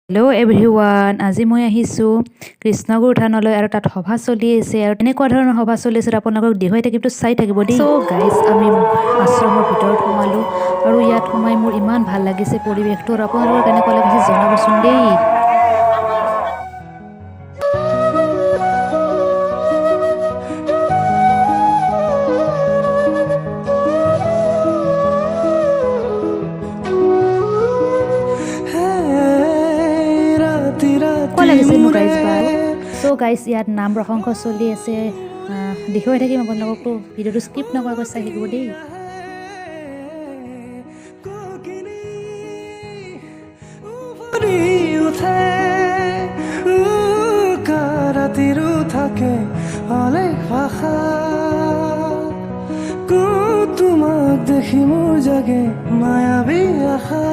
Hello' everyone, আজি মই আহিছোঁ কৃষ্ণগুৰু থানলৈ আৰু তাত সভা চলি আছে আৰু এনেকুৱা ধৰণৰ সভা চলি আছে আপোনালোকক দেখুৱাই থাকিব, চাই থাকিব দেই। চ' গাইজ, আমি আশ্ৰমৰ ভিতৰত সোমালোঁ আৰু ইয়াত সোমাই মোৰ ইমান ভাল লাগিছে পৰিৱেশটো, আৰু আপোনালোকৰ কেনেকুৱা লাগিছে জনাবচোন দেই। কোৱা লাগিছে মোক গাইজ বাৰু। চ' গাইজ, ইয়াত নাম প্ৰসংগ চলি আছে, দেখুৱাই থাকিম আপোনালোককতো, ভিডিঅ'টো স্কিপ নকৰাকৈ চাই থাকিব দেই। থাকে অনেক ভাষা তোমাক দেখি মোৰ জাগে মায়াবী আশা